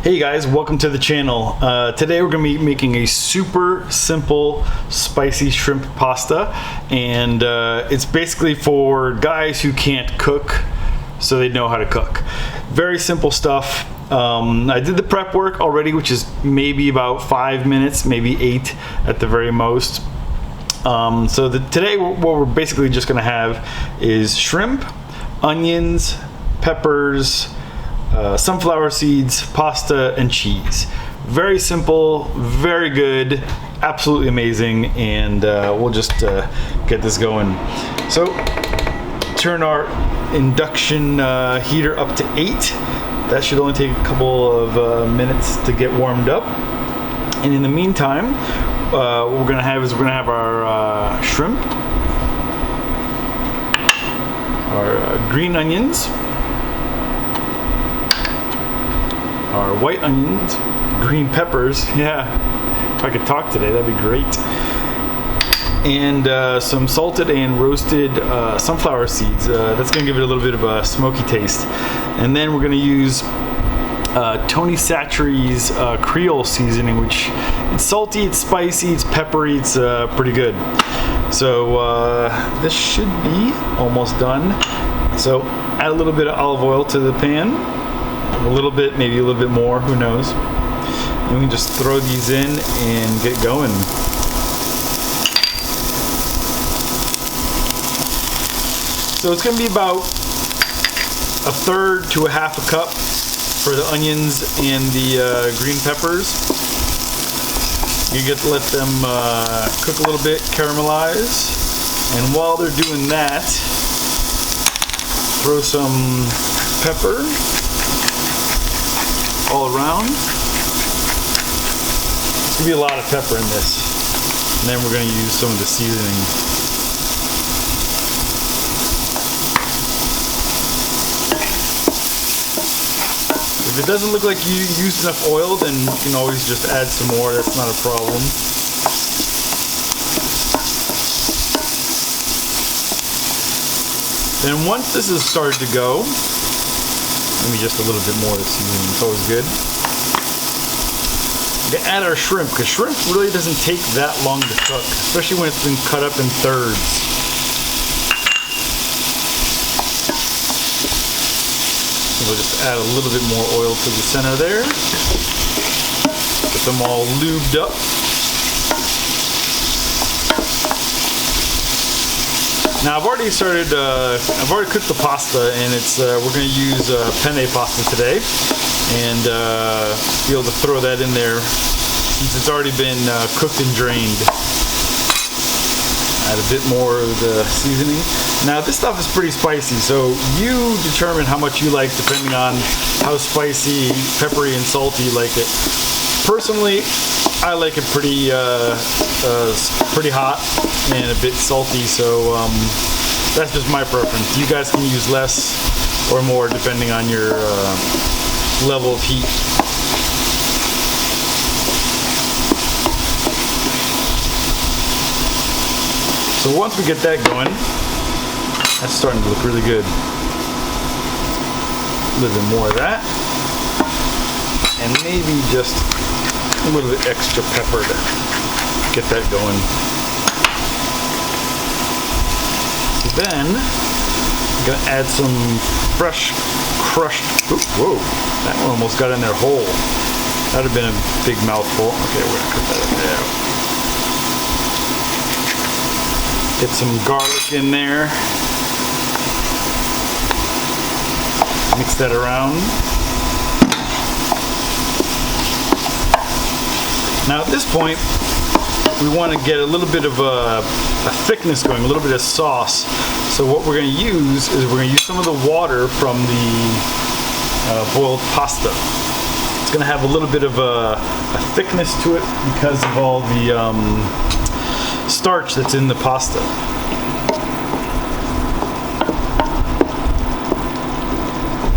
Hey guys, welcome to the channel. Today we're going to be making a super simple spicy shrimp pasta, and it's basically for guys who can't cook so they know how to cook. Very simple stuff. I did the prep work already, which is maybe about 5 minutes, maybe 8 at the very most. Today what we're basically just going to have is shrimp, onions, peppers, sunflower seeds, pasta, and cheese. Very simple, very good, absolutely amazing, and we'll just get this going. So turn our induction heater up to 8. That should only take a couple of minutes to get warmed up. And in the meantime, what we're gonna have our shrimp, our green onions, our white onions, green peppers, yeah, if I could talk today, that'd be great, and some salted and roasted sunflower seeds. That's gonna give it a little bit of a smoky taste. And then we're gonna use Tony Chachere's Creole Seasoning, which it's salty, it's spicy, it's peppery, it's pretty good. So this should be almost done. So add a little bit of olive oil to the pan. A little bit, maybe a little bit more, who knows. And we can just throw these in and get going. So it's going to be about 1/3 to 1/2 cup for the onions and the green peppers. You get to let them cook a little bit, caramelize. And while they're doing that, throw some pepper all around. There's gonna be a lot of pepper in this. And then we're gonna use some of the seasoning. If it doesn't look like you used enough oil, then you can always just add some more. That's not a problem. Then once this is started to go, maybe just a little bit more of the seasoning, it's always good. We can add our shrimp, because shrimp really doesn't take that long to cook, especially when it's been cut up in thirds. So we'll just add a little bit more oil to the center there. Get them all lubed up. Now I've already cooked the pasta, and it's we're going to use penne pasta today, and be able to throw that in there since it's already been cooked and drained. Add a bit more of the seasoning. Now this stuff is pretty spicy, so you determine how much you like depending on how spicy, peppery, and salty you like it. Personally, I like it pretty hot and a bit salty, so that's just my preference. You guys can use less or more depending on your level of heat. So once we get that going, that's starting to look really good. A little bit more of that, and maybe just a little bit extra pepper to get that going. So then I'm gonna add some fresh crushed. Whoa, that one almost got in there whole. That'd have been a big mouthful. Okay, we're gonna cut that up there. Get some garlic in there. Mix that around. Now at this point, we want to get a little bit of a thickness going, a little bit of sauce. So what we're going to use is we're going to use some of the water from the boiled pasta. It's going to have a little bit of a thickness to it because of all the starch that's in the pasta.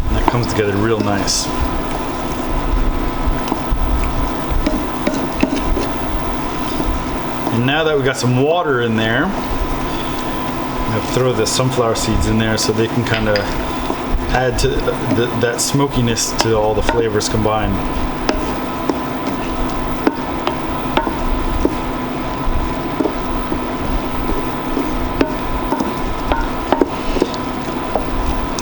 And that comes together real nice. And now that we got some water in there, I'm going to throw the sunflower seeds in there so they can kind of add to that smokiness to all the flavors combined.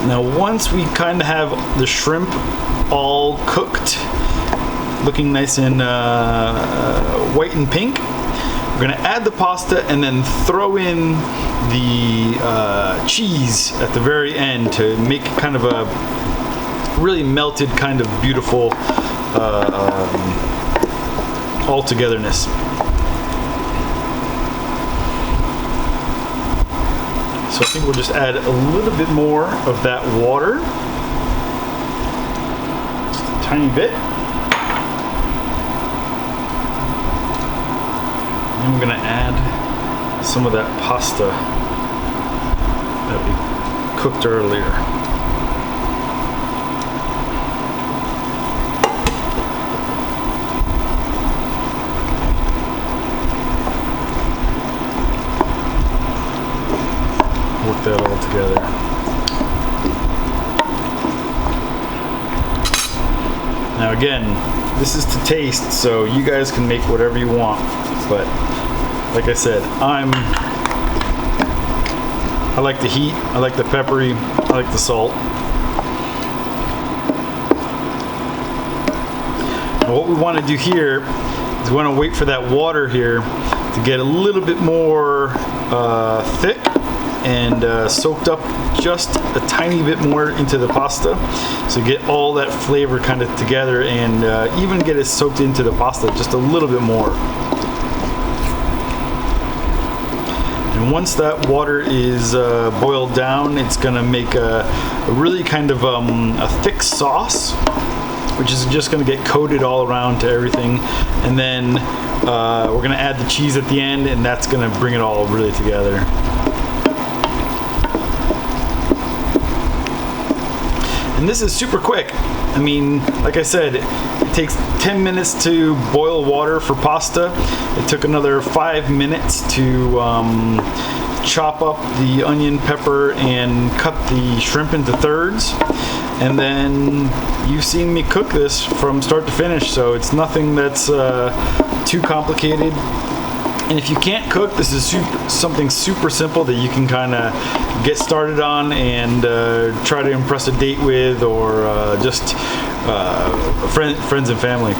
Now once we kind of have the shrimp all cooked, looking nice and white and pink, we're gonna add the pasta and then throw in the cheese at the very end to make kind of a really melted kind of beautiful all-togetherness. So I think we'll just add a little bit more of that water, just a tiny bit. And we're gonna add some of that pasta that we cooked earlier. Work that all together. Now again, this is to taste, so you guys can make whatever you want, but like I said, I like the heat, I like the peppery, I like the salt. Now what we want to do here is we want to wait for that water here to get a little bit more thick and soaked up just a tiny bit more into the pasta, so get all that flavor kind of together and even get it soaked into the pasta just a little bit more. And once that water is boiled down, it's gonna make a really kind of a thick sauce, which is just gonna get coated all around to everything. And then we're gonna add the cheese at the end, and that's gonna bring it all really together. And this is super quick. I mean, like I said, it takes 10 minutes to boil water for pasta. It took another 5 minutes to chop up the onion, pepper, and cut the shrimp into thirds. And then you've seen me cook this from start to finish, so it's nothing that's too complicated. And if you can't cook, this is something super simple that you can kind of get started on and try to impress a date with, or just friends and family.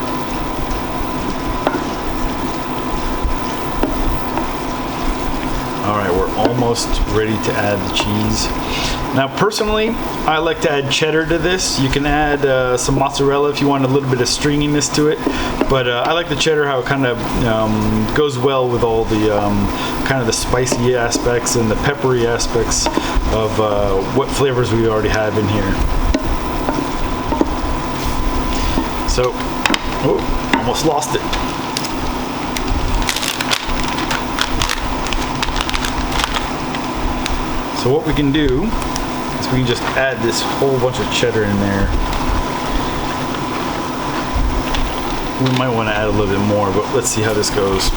All right, we're almost ready to add the cheese. Now, personally, I like to add cheddar to this. You can add some mozzarella if you want a little bit of stringiness to it, but I like the cheddar, how it kind of goes well with all the kind of the spicy aspects and the peppery aspects of what flavors we already have in here. So, oh, almost lost it. So what we can do is we can just add this whole bunch of cheddar in there. We might want to add a little bit more, but let's see how this goes.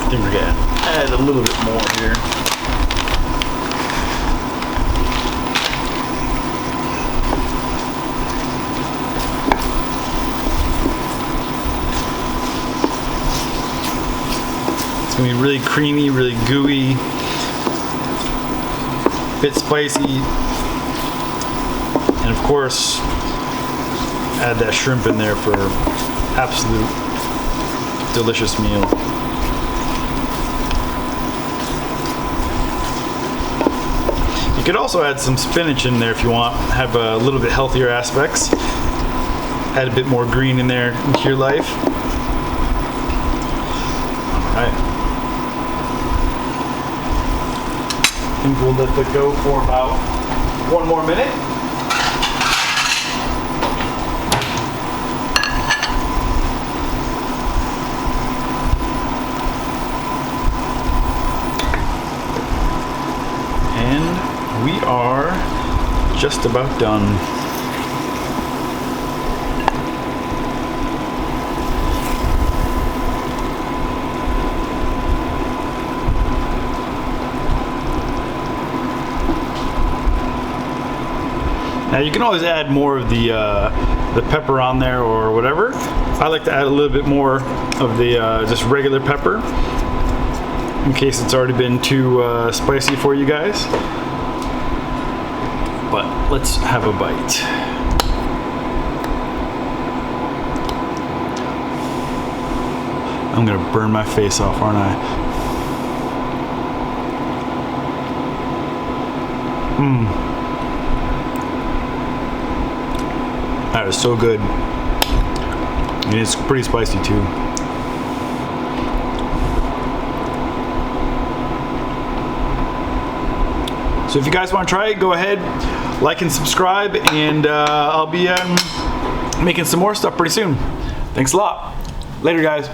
I think we're gonna add a little bit more here. It's gonna be really creamy, really gooey, bit spicy, and of course, add that shrimp in there for absolute delicious meal. You could also add some spinach in there if you want, have a little bit healthier aspects. Add a bit more green in there into your life. Alright. I think we'll let that go for about 1 more minute. We are just about done. Now you can always add more of the pepper on there or whatever. I like to add a little bit more of the just regular pepper in case it's already been too spicy for you guys. But let's have a bite. I'm gonna burn my face off, aren't I? That is so good. And it's pretty spicy too. So if you guys want to try it, go ahead, like and subscribe, and I'll be making some more stuff pretty soon. Thanks a lot. Later, guys.